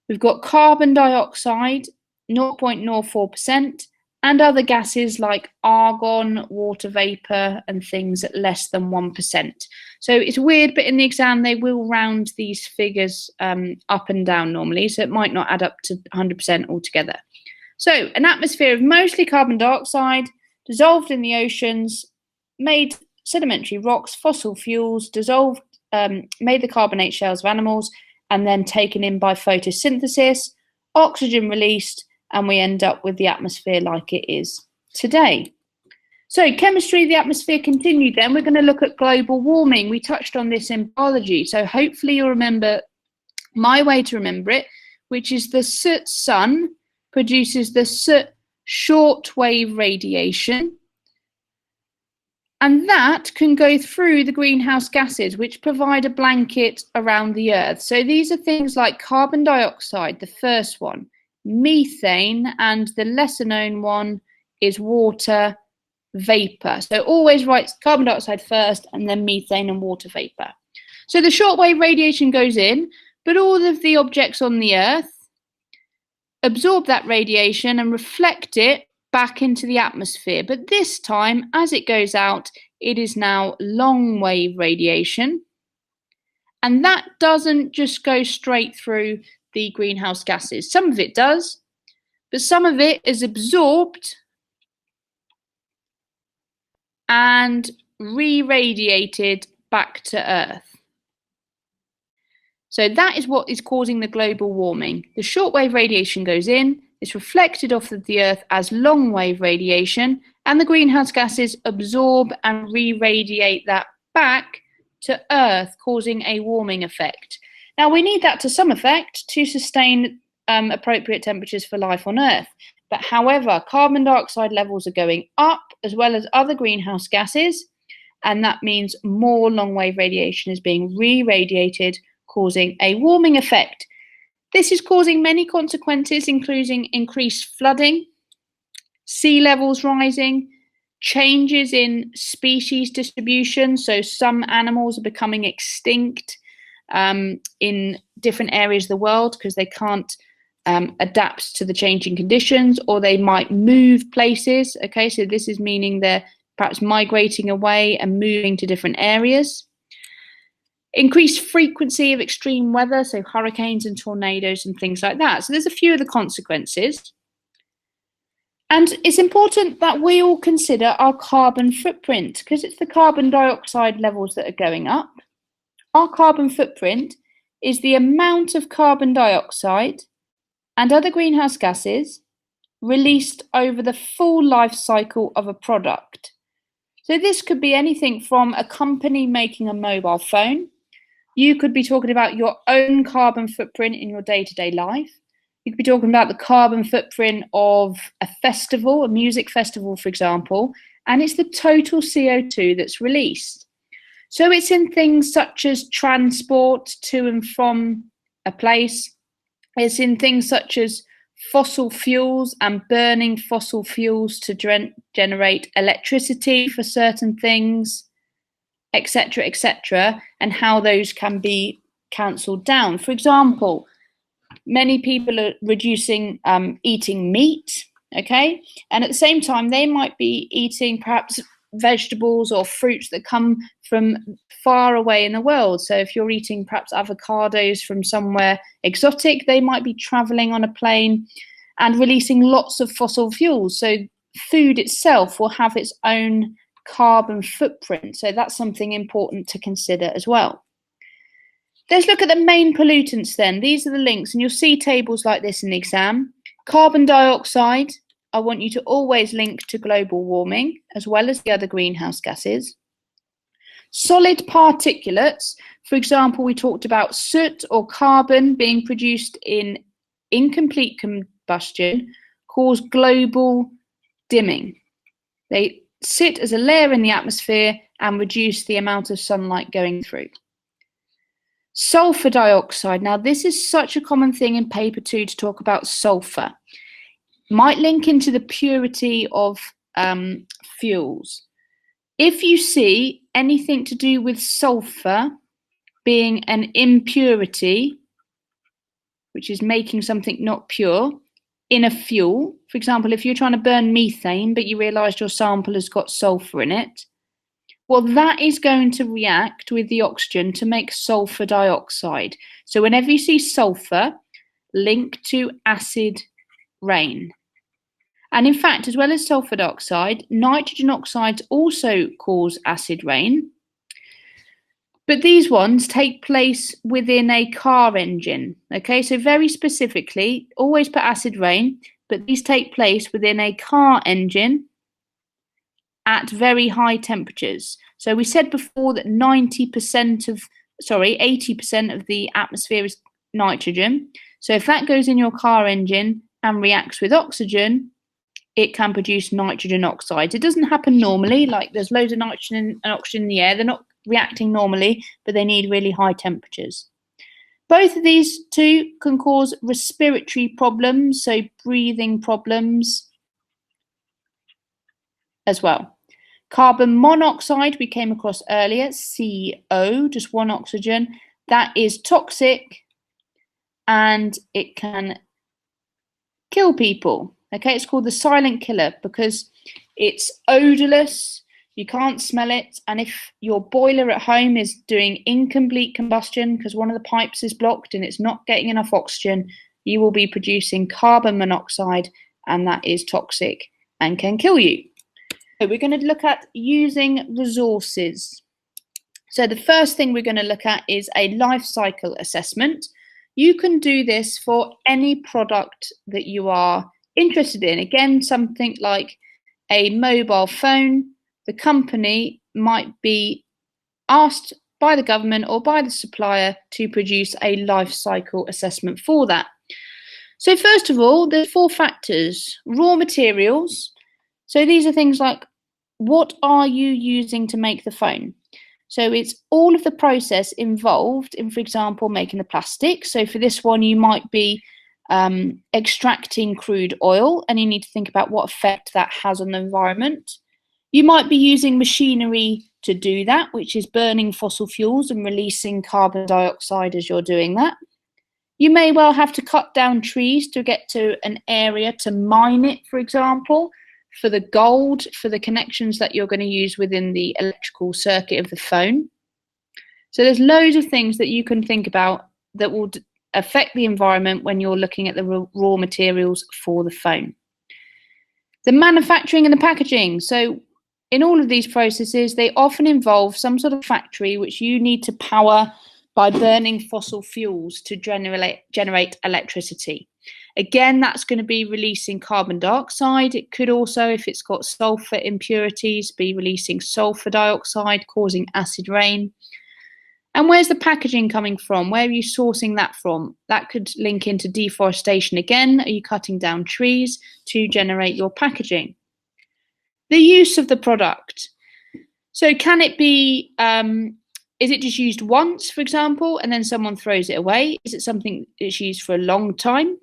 We've got carbon dioxide, 0.04%, and other gases like argon, water vapor, and things at less than 1%. So it's weird, but in the exam they will round these figures up and down normally, so it might not add up to 100% altogether. So an atmosphere of mostly carbon dioxide, dissolved in the oceans, made sedimentary rocks, fossil fuels, dissolved, made the carbonate shells of animals, and then taken in by photosynthesis, oxygen released, and we end up with the atmosphere like it is today. So chemistry of the atmosphere continued then. We're going to look at global warming. We touched on this in biology, so hopefully you'll remember my way to remember it, which is the soot sun produces the soot shortwave radiation, and that can go through the greenhouse gases, which provide a blanket around the Earth. So these are things like carbon dioxide, the first one, methane, and the lesser known one is water vapor. So always write carbon dioxide first and then methane and water vapor. So the shortwave radiation goes in, but all of the objects on the Earth absorb that radiation and reflect it back into the atmosphere. But this time, as it goes out, it is now long wave radiation. And that doesn't just go straight through the greenhouse gases. Some of it does, but some of it is absorbed and re-radiated back to Earth. So that is what is causing the global warming. The shortwave radiation goes in, it's reflected off of the Earth as long wave radiation, and the greenhouse gases absorb and re-radiate that back to Earth, causing a warming effect. Now we need that to some effect to sustain appropriate temperatures for life on Earth. But however, carbon dioxide levels are going up as well as other greenhouse gases, and that means more long wave radiation is being re-radiated, causing a warming effect. This is causing many consequences, including increased flooding, sea levels rising, changes in species distribution. So some animals are becoming extinct in different areas of the world because they can't adapt to the changing conditions, or they might move places. Okay, so this is meaning they're perhaps migrating away and moving to different areas. Increased frequency of extreme weather, so hurricanes and tornadoes and things like that. So there's a few of the consequences. And it's important that we all consider our carbon footprint, because it's the carbon dioxide levels that are going up. Our carbon footprint is the amount of carbon dioxide and other greenhouse gases released over the full life cycle of a product. So this could be anything from a company making a mobile phone. You could be talking about your own carbon footprint in your day-to-day life. You could be talking about the carbon footprint of a festival, a music festival, for example, and it's the total CO2 that's released. So it's in things such as transport to and from a place. It's in things such as fossil fuels and burning fossil fuels to generate electricity for certain things, etc., and how those can be cancelled down. For example, many people are reducing eating meat, okay? And at the same time, they might be eating perhaps vegetables or fruits that come from far away in the world. So if you're eating perhaps avocados from somewhere exotic, they might be traveling on a plane and releasing lots of fossil fuels. So food itself will have its own carbon footprint. So that's something important to consider as well. Let's look at the main pollutants then. These are the links, and you'll see tables like this in the exam. Carbon dioxide, I want you to always link to global warming, as well as the other greenhouse gases. Solid particulates, for example, we talked about soot or carbon being produced in incomplete combustion, cause global dimming. They sit as a layer in the atmosphere and reduce the amount of sunlight going through. Sulfur dioxide. Now, this is such a common thing in paper 2 to talk about sulfur. Might link into the purity of fuels. If you see anything to do with sulfur being an impurity, which is making something not pure, in a fuel, for example, if you're trying to burn methane, but you realise your sample has got sulfur in it, well, that is going to react with the oxygen to make sulfur dioxide. So whenever you see sulfur, link to acid rain. And in fact, as well as sulfur dioxide, nitrogen oxides also cause acid rain. But these ones take place within a car engine. Okay, so very specifically, always put acid rain, but these take place within a car engine at very high temperatures. So we said before that 80% of the atmosphere is nitrogen. So if that goes in your car engine and reacts with oxygen, it can produce nitrogen oxides. It doesn't happen normally, like there's loads of nitrogen and oxygen in the air. They're not reacting normally, but they need really high temperatures. Both of these two can cause respiratory problems, so breathing problems as well. Carbon monoxide we came across earlier, CO, just one oxygen. That is toxic and it can kill people. Okay, it's called the silent killer because it's odorless, you can't smell it, and if your boiler at home is doing incomplete combustion because one of the pipes is blocked and it's not getting enough oxygen, you will be producing carbon monoxide, and that is toxic and can kill you. So we're going to look at using resources. So the first thing we're going to look at is a life cycle assessment. You can do this for any product that you are interested in. Again, something like a mobile phone, the company might be asked by the government or by the supplier to produce a life cycle assessment for that. So first of all, there's 4 factors. Raw materials. So these are things like, what are you using to make the phone? So it's all of the process involved in, for example, making the plastic. So for this one, you might be extracting crude oil, and you need to think about what effect that has on the environment. You might be using machinery to do that, which is burning fossil fuels and releasing carbon dioxide as you're doing that. You may well have to cut down trees to get to an area to mine it, for example, for the gold, for the connections that you're going to use within the electrical circuit of the phone. So there's loads of things that you can think about that will affect the environment when you're looking at the raw materials for the phone. The manufacturing and the packaging. So in all of these processes, they often involve some sort of factory which you need to power by burning fossil fuels to generate electricity. Again, that's going to be releasing carbon dioxide. It could also, if it's got sulfur impurities, be releasing sulfur dioxide, causing acid rain. And where's the packaging coming from? Where are you sourcing that from? That could link into deforestation again. Are you cutting down trees to generate your packaging? The use of the product. So can it be, is it just used once, for example, and then someone throws it away? Is it something that's used for a long time?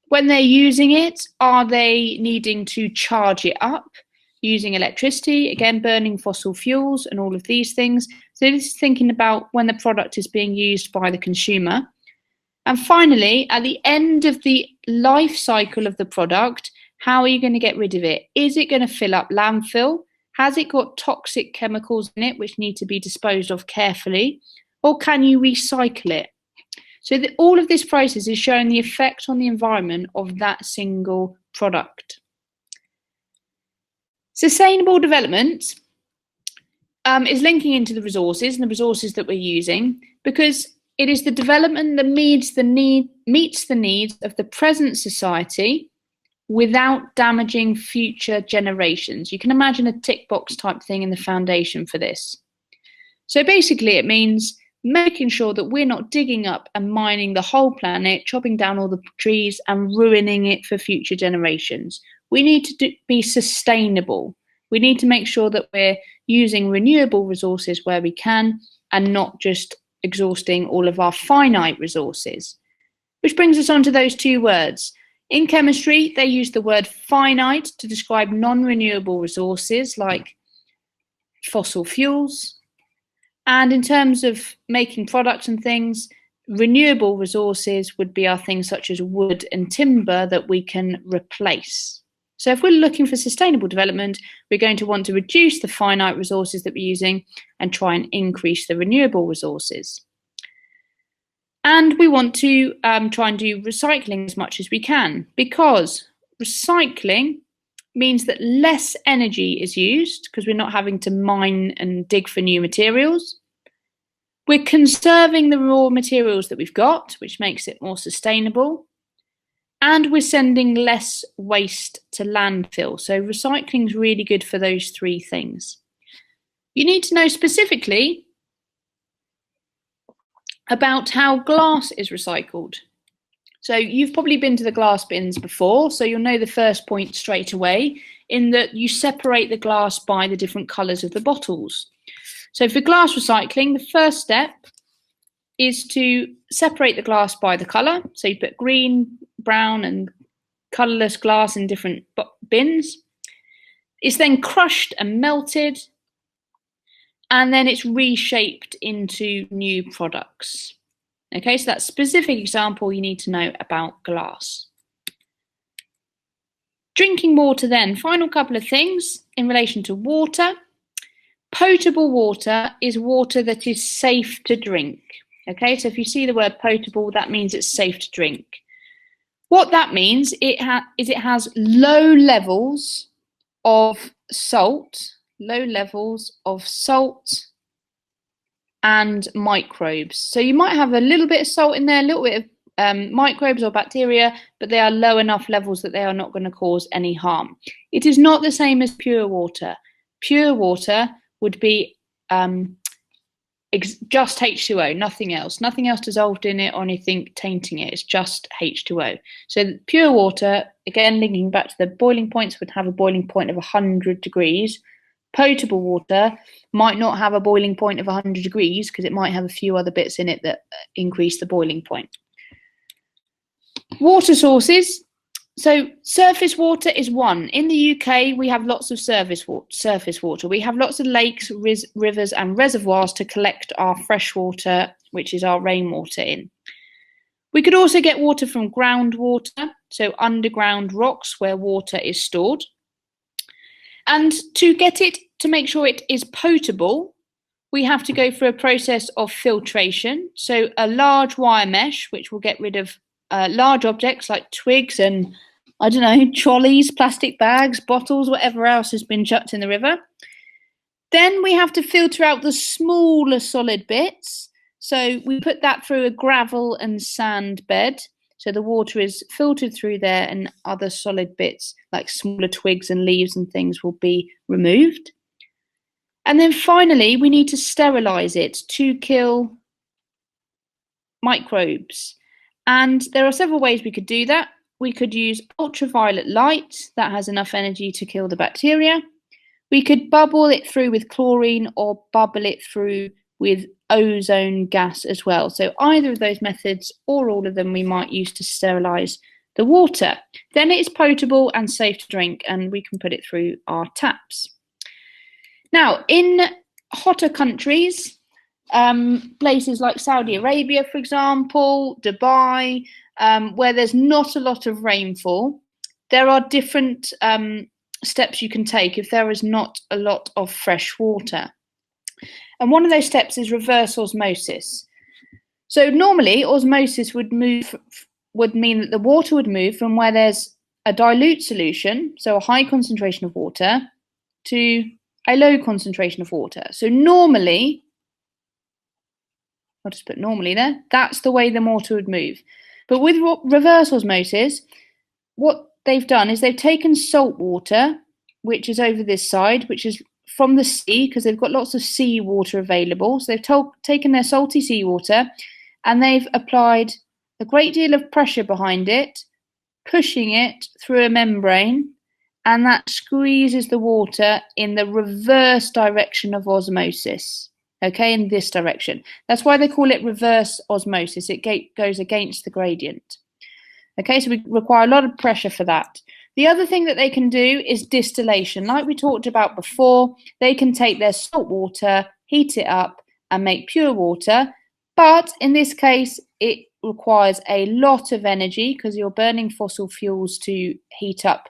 When they're using it, are they needing to charge it up using electricity? Again, burning fossil fuels and all of these things. So this is thinking about when the product is being used by the consumer. And finally, at the end of the life cycle of the product, how are you going to get rid of it? Is it going to fill up landfill? Has it got toxic chemicals in it which need to be disposed of carefully? Or can you recycle it? So all of this process is showing the effect on the environment of that single product. Sustainable development is linking into the resources and the resources that we're using, because it is the development that meets the needs of the present society without damaging future generations. You can imagine a tick box type thing in the foundation for this. So basically it means making sure that we're not digging up and mining the whole planet, chopping down all the trees and ruining it for future generations. We need to be sustainable. We need to make sure that we're using renewable resources where we can and not just exhausting all of our finite resources. Which brings us on to those two words. In chemistry, they use the word finite to describe non-renewable resources like fossil fuels. And in terms of making products and things, renewable resources would be our things such as wood and timber that we can replace. So if we're looking for sustainable development, we're going to want to reduce the finite resources that we're using and try and increase the renewable resources. And we want to try and do recycling as much as we can, because recycling means that less energy is used because we're not having to mine and dig for new materials. We're conserving the raw materials that we've got, which makes it more sustainable. And we're sending less waste to landfill. So recycling is really good for those three things. You need to know specifically about how glass is recycled. So you've probably been to the glass bins before, so you'll know the first point straight away, in that you separate the glass by the different colours of the bottles. So for glass recycling, the first step is to separate the glass by the colour. So you put green, brown and colourless glass in different bins. It's then crushed and melted, and then it's reshaped into new products. Okay, so that's a specific example you need to know about glass. Drinking water then, final couple of things in relation to water. Potable water is water that is safe to drink. Okay, so if you see the word potable, that means it's safe to drink. What that means is it has low levels of salt, and microbes. So you might have a little bit of salt in there, a little bit of microbes or bacteria, but they are low enough levels that they are not going to cause any harm. It is not the same as pure water. Pure water would be just H2O, nothing else dissolved in it or anything tainting it. It's just H2O. So pure water, again linking back to the boiling points, would have a boiling point of 100 degrees. Potable water might not have a boiling point of 100 degrees because it might have a few other bits in it that increase the boiling point. Water sources. So surface water is one. In the UK, we have lots of surface water. We have lots of lakes, rivers and reservoirs to collect our fresh water, which is our rainwater in. We could also get water from groundwater, so underground rocks where water is stored. And to get it, to make sure it is potable, we have to go through a process of filtration. So a large wire mesh, which will get rid of large objects like twigs and, I don't know, trolleys, plastic bags, bottles, whatever else has been chucked in the river. Then we have to filter out the smaller solid bits. So we put that through a gravel and sand bed. So the water is filtered through there and other solid bits like smaller twigs and leaves and things will be removed. And then finally, we need to sterilize it to kill microbes. And there are several ways we could do that. We could use ultraviolet light that has enough energy to kill the bacteria. We could bubble it through with chlorine or bubble it through with ozone gas as well. So either of those methods or all of them we might use to sterilize the water. Then it is potable and safe to drink and we can put it through our taps. Now, in hotter countries, places like Saudi Arabia, for example, Dubai, where there's not a lot of rainfall, there are different steps you can take if there is not a lot of fresh water. And one of those steps is reverse osmosis. So normally osmosis would mean that the water would move from where there's a dilute solution, so a high concentration of water, to a low concentration of water. So normally, I'll just put normally there, that's the way the water would move. But with reverse osmosis, what they've done is they've taken salt water, which is over this side, which is from the sea, because they've got lots of sea water available. So they've taken their salty seawater and they've applied a great deal of pressure behind it, pushing it through a membrane, and that squeezes the water in the reverse direction of osmosis. Okay, in this direction. That's why they call it reverse osmosis. It goes against the gradient. Okay, so we require a lot of pressure for that. The other thing that they can do is distillation. Like we talked about before, they can take their salt water, heat it up, and make pure water. But in this case, it requires a lot of energy because you're burning fossil fuels to heat up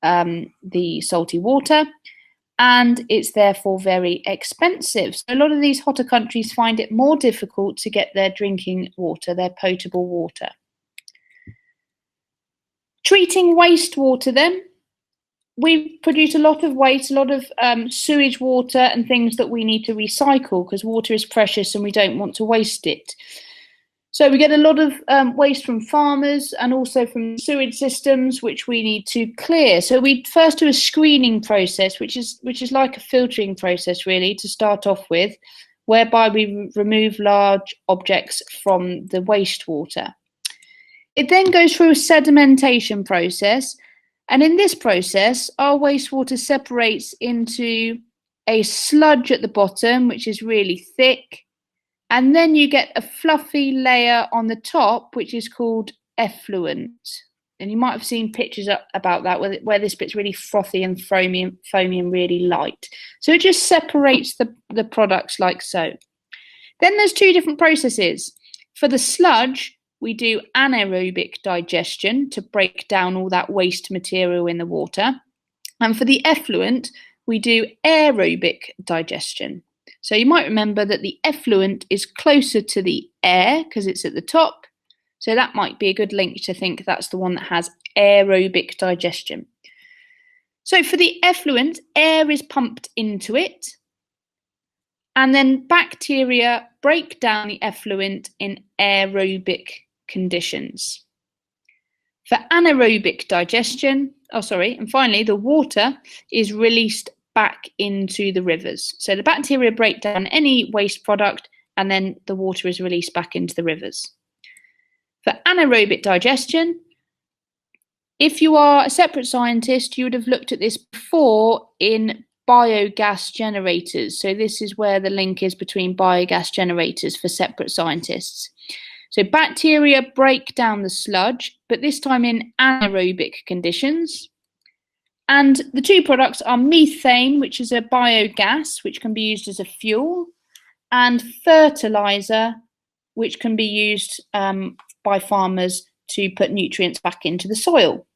the salty water. And it's therefore very expensive. So a lot of these hotter countries find it more difficult to get their drinking water, their potable water. Treating wastewater then. We produce a lot of waste, a lot of sewage water and things that we need to recycle because water is precious and we don't want to waste it. So we get a lot of waste from farmers and also from sewage systems, which we need to clear. So we first do a screening process, which is like a filtering process, really, to start off with, whereby we remove large objects from the wastewater. It then goes through a sedimentation process, and in this process, our wastewater separates into a sludge at the bottom, which is really thick. And then you get a fluffy layer on the top, which is called effluent. And you might have seen pictures about that, where this bit's really frothy and foamy and really light. So it just separates the products like so. Then there's two different processes. For the sludge, we do anaerobic digestion to break down all that waste material in the water. And for the effluent, we do aerobic digestion. So you might remember that the effluent is closer to the air because it's at the top. So that might be a good link to think that's the one that has aerobic digestion. So for the effluent, air is pumped into it. And then bacteria break down the effluent in aerobic conditions. For anaerobic digestion, and finally the water is released back into the rivers. So the bacteria break down any waste product and then the water is released back into the rivers. For anaerobic digestion, if you are a separate scientist, you would have looked at this before in biogas generators. So this is where the link is between biogas generators for separate scientists. So bacteria break down the sludge, but this time in anaerobic conditions. And the two products are methane, which is a biogas, which can be used as a fuel, and fertilizer, which can be used by farmers to put nutrients back into the soil.